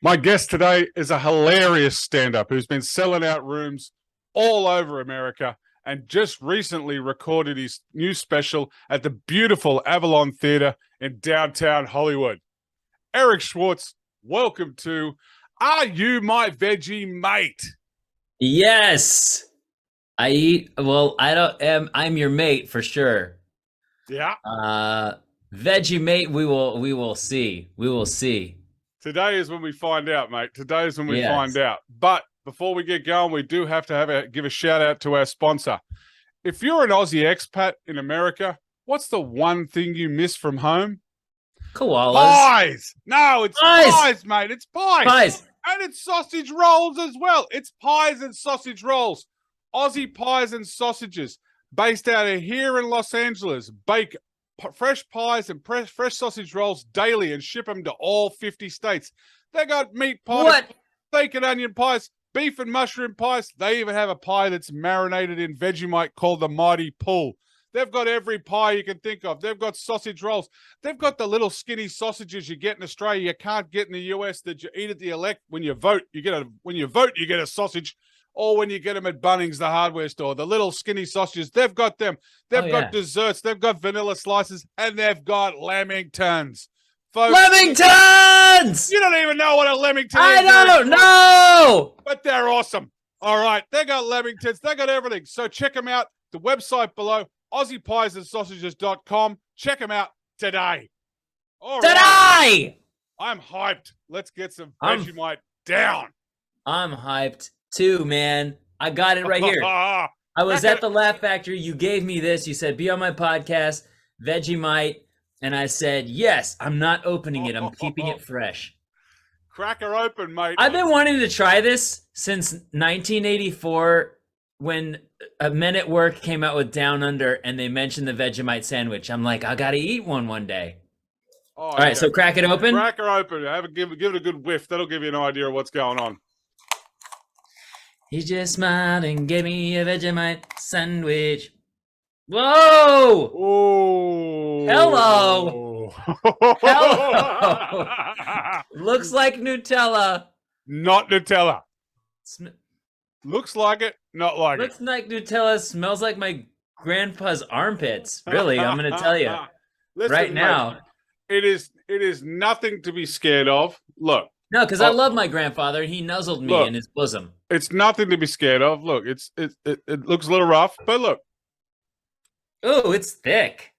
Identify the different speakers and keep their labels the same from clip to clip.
Speaker 1: My guest today is a hilarious stand-up who's been selling out rooms all over America and just recently recorded his new special at the beautiful Avalon Theater in downtown Hollywood. Eric Schwartz, welcome to Are You My Veggie Mate?
Speaker 2: Yes. I eat, well, I don't am I'm your mate for sure.
Speaker 1: Yeah.
Speaker 2: Vegemate, we will see. We will see.
Speaker 1: Today is when we find out, mate. Today is when we find
Speaker 2: Yes.
Speaker 1: out. But before we get going, we do have to give a shout out to our sponsor. If you're an Aussie expat in America, what's the one thing you miss from home?
Speaker 2: Koalas.
Speaker 1: Pies. No, it's pies, mate. It's pies.
Speaker 2: Pies.
Speaker 1: And it's sausage rolls as well. It's pies and sausage rolls. Aussie pies and sausages based out of here in Los Angeles. Bake fresh pies and fresh sausage rolls daily and ship them to all 50 states. They got meat pies, steak and onion pies, beef and mushroom pies. They even have a pie that's marinated in Vegemite called the Mighty Pull. They've got every pie you can think of. They've got sausage rolls. They've got the little skinny sausages you get in Australia you can't get in the US that you eat at the elect. When you vote, you get a sausage. Or when you get them at Bunnings, the hardware store, the little skinny sausages, they've got them. They've got desserts, they've got vanilla slices, and they've got lamingtons. Folks,
Speaker 2: Lamingtons!
Speaker 1: You don't even know what a lamington is.
Speaker 2: I don't know!
Speaker 1: But they're awesome. All right, they got lamingtons, they got everything. So check them out. The website below, AussiePiesAndSausages.com. Check them out today. All
Speaker 2: today!
Speaker 1: Right. I'm hyped. Let's get some Vegemite down.
Speaker 2: I'm hyped too, man. I got it right here. I was at the Laugh Factory. You gave me this. You said, be on my podcast, Vegemite. And I said, yes, I'm not opening it. I'm keeping it fresh.
Speaker 1: Crack her open, mate.
Speaker 2: I've been wanting to try this since 1984 when Men at Work came out with Down Under and they mentioned the Vegemite sandwich. I'm like, I got to eat one day. All right, so crack it open.
Speaker 1: Crack her open. Give it a good whiff. That'll give you an idea of what's going on.
Speaker 2: He just smiled and gave me a Vegemite sandwich. Whoa!
Speaker 1: Oh!
Speaker 2: Hello! Hello! Looks like Nutella.
Speaker 1: Not Nutella. Looks like it, not like
Speaker 2: Looks like Nutella. Smells like my grandpa's armpits. Really, I'm going to tell you.
Speaker 1: Listen,
Speaker 2: right now.
Speaker 1: It is nothing to be scared of. Look.
Speaker 2: No, because I love my grandfather, and he nuzzled me in his bosom.
Speaker 1: It's nothing to be scared of. Look, it looks a little rough, but look.
Speaker 2: Oh, it's thick.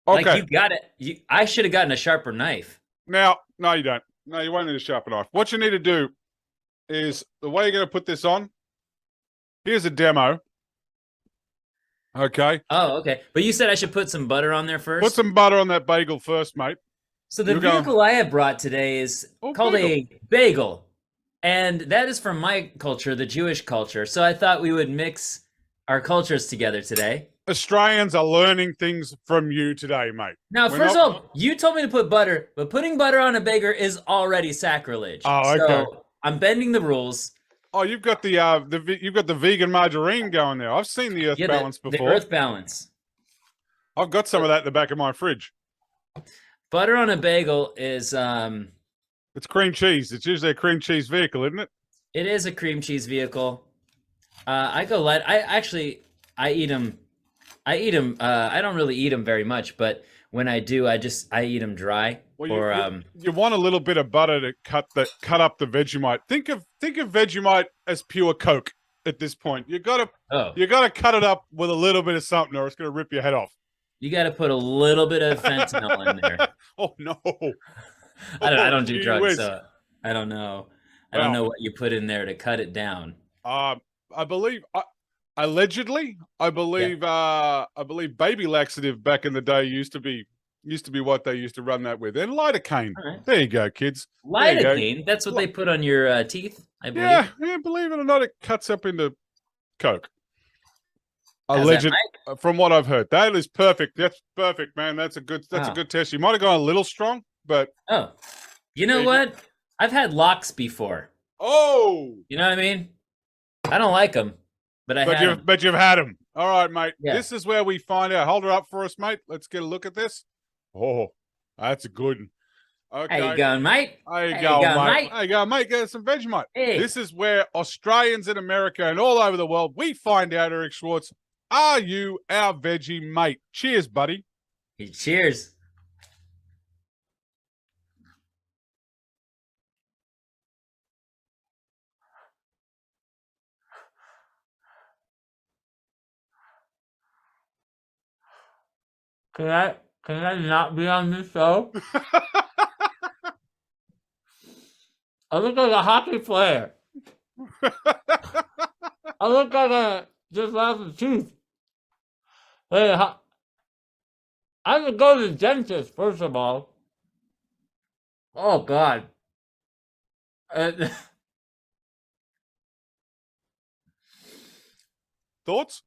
Speaker 1: Okay.
Speaker 2: Like you got it. I should have gotten a sharper knife.
Speaker 1: Now, no, you don't. No, you won't need a sharper knife. What you need to do is the way you're going to put this on. Here's a demo. Okay.
Speaker 2: Oh, okay. But you said I should put some butter on there first?
Speaker 1: Put some butter on that bagel first, mate.
Speaker 2: So the vehicle I have brought today is called a bagel. And that is from my culture, the Jewish culture. So I thought we would mix our cultures together today.
Speaker 1: Australians are learning things from you today, mate.
Speaker 2: Now, first of all, you told me to put butter, but putting butter on a bagel is already sacrilege.
Speaker 1: Oh, okay.
Speaker 2: So I'm bending the rules.
Speaker 1: Oh, you've got the vegan margarine going there. I've seen the Earth Balance before.
Speaker 2: The Earth Balance.
Speaker 1: I've got some of that in the back of my fridge.
Speaker 2: Butter on a bagel is
Speaker 1: it's cream cheese. It's usually a cream cheese vehicle, isn't it?
Speaker 2: It is a cream cheese vehicle. I go light. I eat them. I don't really eat them very much, but when I do, I eat them dry.
Speaker 1: Well, you want a little bit of butter to cut up the Vegemite. Think of Vegemite as pure Coke at this point. You gotta cut it up with a little bit of something, or it's gonna rip your head off.
Speaker 2: You got to put a little bit of fentanyl in there.
Speaker 1: Oh no!
Speaker 2: I don't do drugs, so I don't know. I don't know what you put in there to cut it down.
Speaker 1: I believe, allegedly, I believe baby laxative back in the day used to be what they used to run that with, and lidocaine. Right. There you go, kids.
Speaker 2: Lidocaine? That's what they put on your teeth, I believe.
Speaker 1: Yeah, believe it or not, it cuts up into Coke. Allegedly, from what I've heard, that is perfect. That's perfect, man. That's a good test. You might have gone a little strong, but
Speaker 2: you know what? I've had locks before.
Speaker 1: Oh,
Speaker 2: you know what I mean? I don't like them, but
Speaker 1: you've had them. All right, mate.
Speaker 2: Yeah.
Speaker 1: This is where we find out. Hold her up for us, mate. Let's get a look at this. Oh, that's a good one. Okay.
Speaker 2: How you going, mate?
Speaker 1: There you
Speaker 2: How
Speaker 1: go,
Speaker 2: you going,
Speaker 1: mate.
Speaker 2: mate?
Speaker 1: There you go, mate. Get some Vegemite.
Speaker 2: Hey.
Speaker 1: This is where Australians in America and all over the world, we find out, Eric Schwartz, are you our veggie mate? Cheers, buddy.
Speaker 2: Cheers. Can I not be on this show? I look like a hockey player. I look like a just lost a tooth. Hey, I have to go to the dentist, first of all. Oh, God.
Speaker 1: Thoughts?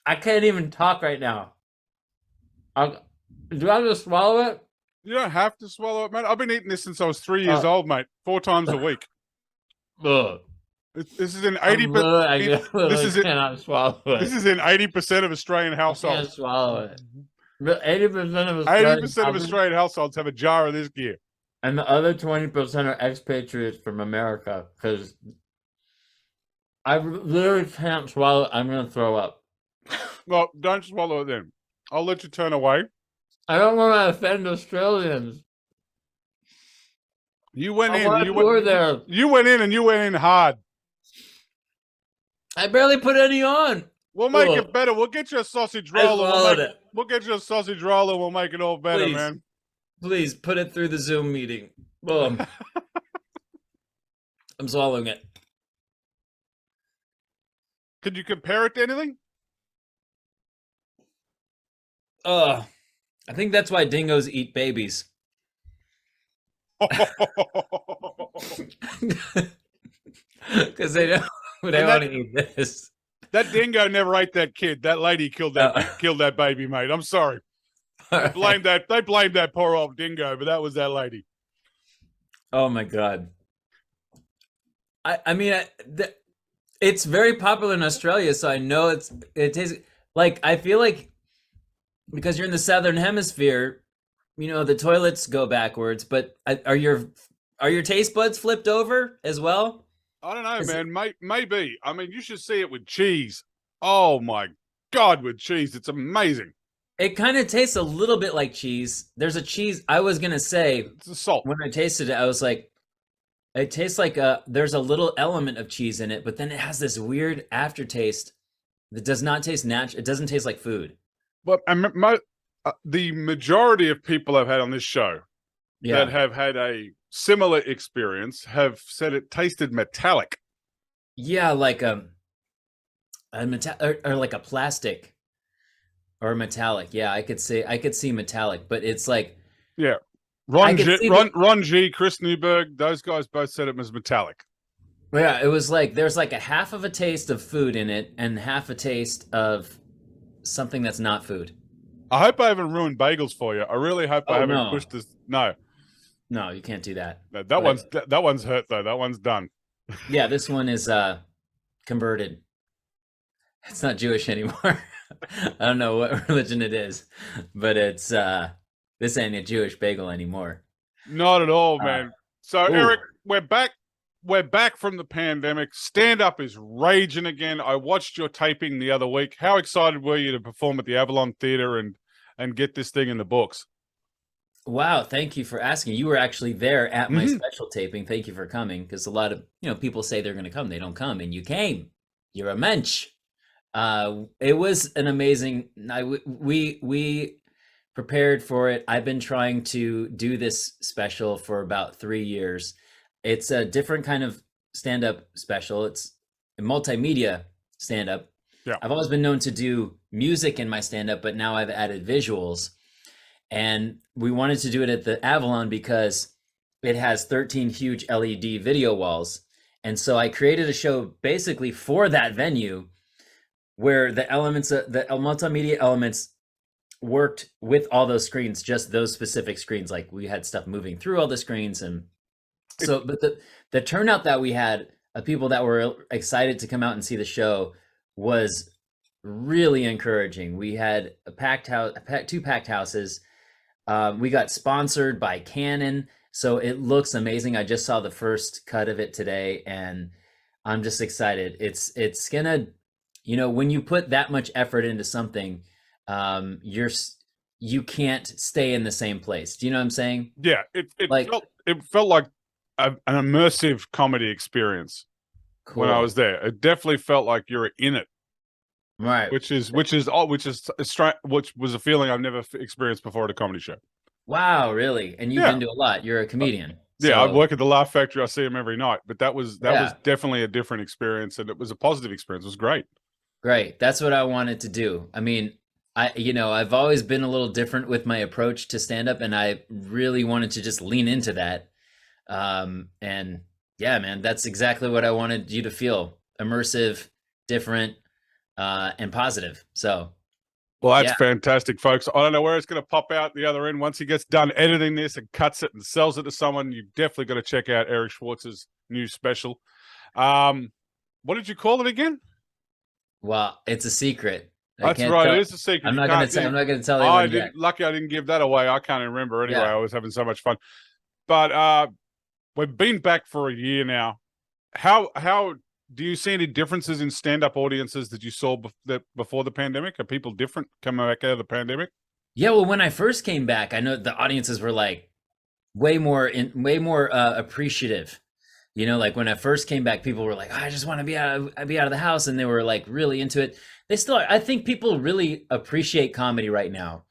Speaker 2: I can't even talk right now. Do I have to swallow it?
Speaker 1: You don't have to swallow it, mate. I've been eating this since I was 3 years old, mate. 4 times a week.
Speaker 2: Ugh.
Speaker 1: This is in 80%. This is
Speaker 2: cannot swallow it.
Speaker 1: This is in 80% of Australian
Speaker 2: I
Speaker 1: households.
Speaker 2: can't swallow it. But 80% of
Speaker 1: 80% of Australian households have a jar of this gear.
Speaker 2: And the other 20% are expatriates from America, because I literally can't swallow it. I'm going to throw up.
Speaker 1: Well, don't swallow it then. I'll let you turn away.
Speaker 2: I don't want to offend Australians.
Speaker 1: You went in.
Speaker 2: You
Speaker 1: went in and you went in hard.
Speaker 2: I barely put any on.
Speaker 1: We'll make it better. We'll get you a sausage roll. We'll get you a sausage roll and we'll make it all better, man.
Speaker 2: Please put it through the Zoom meeting. Boom. I'm swallowing it.
Speaker 1: Could you compare it to anything?
Speaker 2: I think that's why dingoes eat babies. Because they don't want to eat this.
Speaker 1: That dingo never ate that kid. That lady killed that baby, mate. I'm sorry. They blamed that poor old dingo, but that was that lady.
Speaker 2: Oh my God. I mean, it's very popular in Australia, so I know it tastes like, I feel like because you're in the southern hemisphere, you know, the toilets go backwards, but are your taste buds flipped over as well?
Speaker 1: I don't know, man. Maybe. I mean, you should see it with cheese. Oh my God, with cheese. It's amazing.
Speaker 2: It kind of tastes a little bit like cheese. There's a cheese, I was going to say,
Speaker 1: it's a salt.
Speaker 2: When I tasted it, I was like, it tastes like there's a little element of cheese in it, but then it has this weird aftertaste that does not taste natural. It doesn't taste like food.
Speaker 1: But the majority of people I've had on this show that have had a similar experience have said it tasted metallic.
Speaker 2: Yeah, like a metal or like a plastic or metallic. Yeah, I could see metallic, but it's like,
Speaker 1: yeah. Ron G, Chris Newberg, those guys both said it was metallic.
Speaker 2: Yeah, it was like there's like a half of a taste of food in it and half a taste of something that's not food.
Speaker 1: I hope I haven't ruined bagels for you. I really hope I haven't pushed this. No,
Speaker 2: you can't do that.
Speaker 1: No, that one's hurt though. That one's done.
Speaker 2: Yeah, this one is converted. It's not Jewish anymore. I don't know what religion it is, but it's this ain't a Jewish bagel anymore.
Speaker 1: Not at all, man. So Eric, we're back. We're back from the pandemic. Stand-up is raging again. I watched your taping the other week. How excited were you to perform at the Avalon Theatre and get this thing in the books?
Speaker 2: Wow, thank you for asking. You were actually there at my special taping. Thank you for coming, because a lot of people say they're going to come, they don't come, and you came. You're a mensch. It was an amazing night. We prepared for it. I've been trying to do this special for about 3 years. It's a different kind of stand-up special. It's a multimedia stand-up.
Speaker 1: Yeah.
Speaker 2: I've always been known to do music in my stand-up, but now I've added visuals. And we wanted to do it at the Avalon because it has 13 huge LED video walls. And so I created a show basically for that venue where the multimedia elements worked with all those screens, just those specific screens. Like we had stuff moving through all the screens. And so, but the turnout that we had of people that were excited to come out and see the show was really encouraging. We had a packed house, two packed houses. We got sponsored by Canon, so it looks amazing. I just saw the first cut of it today, and I'm just excited. It's gonna, when you put that much effort into something, you can't stay in the same place. Do you know what I'm saying?
Speaker 1: Yeah, it
Speaker 2: Like,
Speaker 1: felt like an immersive comedy experience when I
Speaker 2: cool.
Speaker 1: was there. It definitely felt like you're in it,
Speaker 2: Right.
Speaker 1: which was a feeling I've never experienced before at a comedy show.
Speaker 2: Wow, really? And you've
Speaker 1: Yeah,
Speaker 2: been to a lot. You're a comedian.
Speaker 1: yeah. I
Speaker 2: So,
Speaker 1: work at the Laugh Factory. I see them every night, but that was
Speaker 2: yeah,
Speaker 1: definitely a different experience, and it was a positive experience. It was great.
Speaker 2: great. That's what I wanted to do. I mean, I've always been a little different with my approach to stand up, and I really wanted to just lean into that. And yeah, man, that's exactly what I wanted you to feel: immersive, different, and positive. So,
Speaker 1: Well, that's
Speaker 2: yeah.
Speaker 1: fantastic, folks. I don't know where it's going to pop out the other end once he gets done editing this and cuts it and sells it to someone. You've definitely got to check out Eric Schwartz's new special. What did you call it again?
Speaker 2: Well, it's a secret. I
Speaker 1: That's
Speaker 2: can't
Speaker 1: right.
Speaker 2: tell.
Speaker 1: It is a secret.
Speaker 2: I'm not gonna tell. I'm not gonna tell
Speaker 1: I
Speaker 2: anyone yet.
Speaker 1: didn't. Lucky I didn't give that away. I can't even remember anyway.
Speaker 2: Yeah.
Speaker 1: I was having so much fun. But we've been back for a year now. How do you see any differences in stand-up audiences that you saw before the pandemic? Are people different coming back out of the pandemic?
Speaker 2: Yeah. Well, when I first came back, I know the audiences were like way more appreciative. Like when I first came back, people were like, "Oh, I just want to be out of the house," and they were like really into it. They still are. I think people really appreciate comedy right now.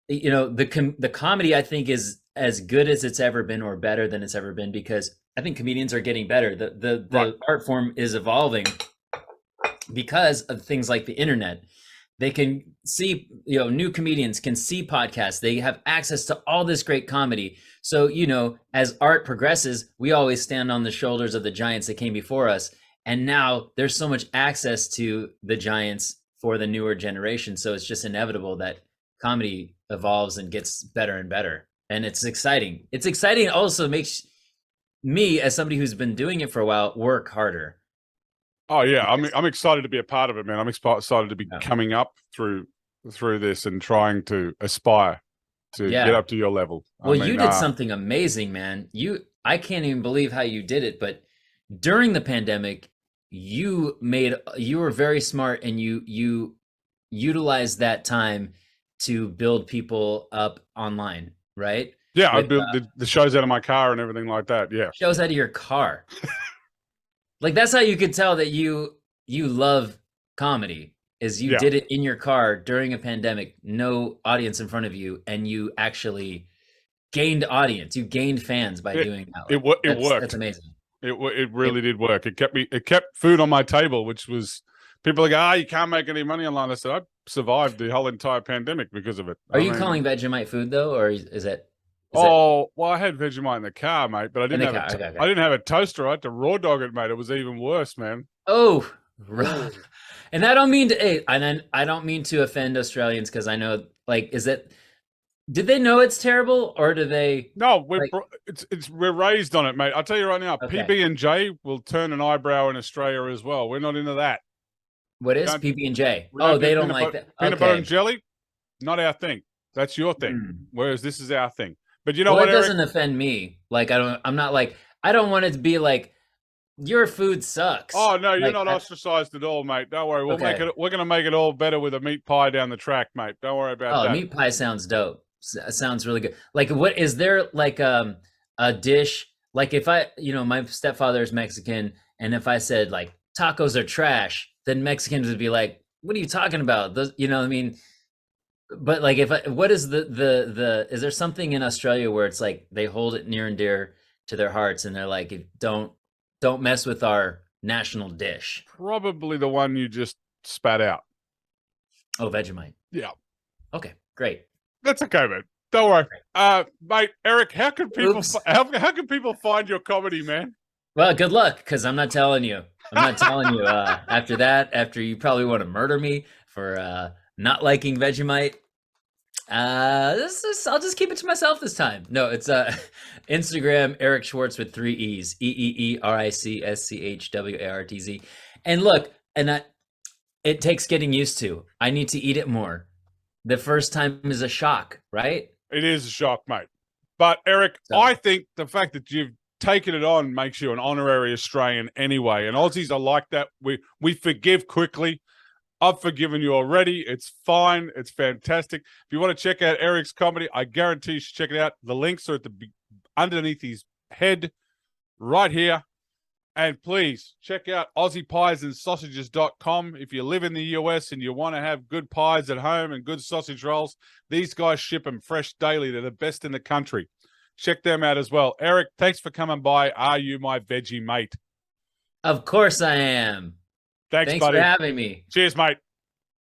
Speaker 2: The comedy I think is as good as it's ever been, or better than it's ever been, because I think comedians are getting better. The
Speaker 1: Right.
Speaker 2: art form is evolving because of things like the internet. They can see, new comedians can see podcasts. They have access to all this great comedy. So, as art progresses, we always stand on the shoulders of the giants that came before us. And now there's so much access to the giants for the newer generation. So it's just inevitable that comedy evolves and gets better and better. And it's exciting. It's exciting. It also makes me, as somebody who's been doing it for a while, work harder.
Speaker 1: Oh yeah, I'm excited to be a part of it, man. I'm excited to be
Speaker 2: Yeah.
Speaker 1: coming up through this and trying to aspire to
Speaker 2: Yeah.
Speaker 1: get up to your level.
Speaker 2: Well, you did something amazing, man. I can't even believe how you did it, but during the pandemic, you were very smart, and you utilized that time to build people up online, right?
Speaker 1: Yeah, I
Speaker 2: With
Speaker 1: built the shows out of my car and everything like that. Yeah.
Speaker 2: shows out of your car. Like, that's how you could tell that you love comedy, is you
Speaker 1: Yeah.
Speaker 2: did it in your car during a pandemic, no audience in front of you, and you actually gained audience. You gained fans by doing that.
Speaker 1: It worked.
Speaker 2: That's amazing.
Speaker 1: It really did work. It kept food on my table, which was, people are like, you can't make any money online. I said, I survived the whole entire pandemic because of it.
Speaker 2: Are you calling Vegemite food though, or is it?
Speaker 1: Well, I had Vegemite in the car, mate, but I didn't have
Speaker 2: okay.
Speaker 1: I didn't have a toaster. I had to raw dog it, mate. It was even worse, man.
Speaker 2: Oh, right. And I don't mean to, I don't mean to offend Australians, because I know, like, did they know it's terrible, or do they?
Speaker 1: No, we're raised on it, mate. I'll tell you right now,
Speaker 2: Okay.
Speaker 1: PB&J will turn an eyebrow in Australia as well. We're not into that.
Speaker 2: What is PB&J?
Speaker 1: We don't
Speaker 2: Oh,
Speaker 1: do
Speaker 2: they don't like that.
Speaker 1: Peanut
Speaker 2: Okay.
Speaker 1: butter and jelly, not our thing. That's your thing. Whereas this is our thing. But you know
Speaker 2: Well,
Speaker 1: what,
Speaker 2: it
Speaker 1: Eric?
Speaker 2: doesn't offend me. Like, I'm not like, I don't want it to be like, your food sucks.
Speaker 1: Oh no, you're
Speaker 2: Like,
Speaker 1: not ostracized at all, mate. Don't worry. We're
Speaker 2: Okay.
Speaker 1: going to make it all better with a meat pie down the track, mate. Don't worry about that.
Speaker 2: Meat pie sounds dope. Sounds really good. Like, what is there, like, a dish, like, if my stepfather is Mexican, and if I said like tacos are trash, then Mexicans would be like, what are you talking about? Those, what I mean? But like, what is is there something in Australia where it's like they hold it near and dear to their hearts, and they're like, don't mess with our national dish?
Speaker 1: Probably the one you just spat out.
Speaker 2: Oh, Vegemite.
Speaker 1: Yeah.
Speaker 2: Okay, great.
Speaker 1: That's okay, man. Don't worry. Mate, Eric, how can people how can people find your comedy, man?
Speaker 2: Well, good luck, because I'm not telling you. I'm not telling you. After you probably want to murder me for not liking Vegemite. I'll just keep it to myself this time. No, it's Instagram, Eric Schwartz with 3 E's, EEERICSCHWARTZ. And look, it takes getting used to. I need to eat it more. The first time is a shock, right?
Speaker 1: It is a shock, mate. But Eric, I think the fact that you've taken it on makes you an honorary Australian anyway. And Aussies are like that. We forgive quickly. I've forgiven you already. It's fine. It's fantastic. If you want to check out Eric's comedy, I guarantee you should check it out. The links are at underneath his head right here. And please check out AussiePiesAndSausages.com. If you live in the US and you want to have good pies at home and good sausage rolls, these guys ship them fresh daily. They're the best in the country. Check them out as well. Eric, thanks for coming by. Are you my veggie mate?
Speaker 2: Of course I am.
Speaker 1: Thanks,
Speaker 2: buddy. For having me.
Speaker 1: Cheers, mate.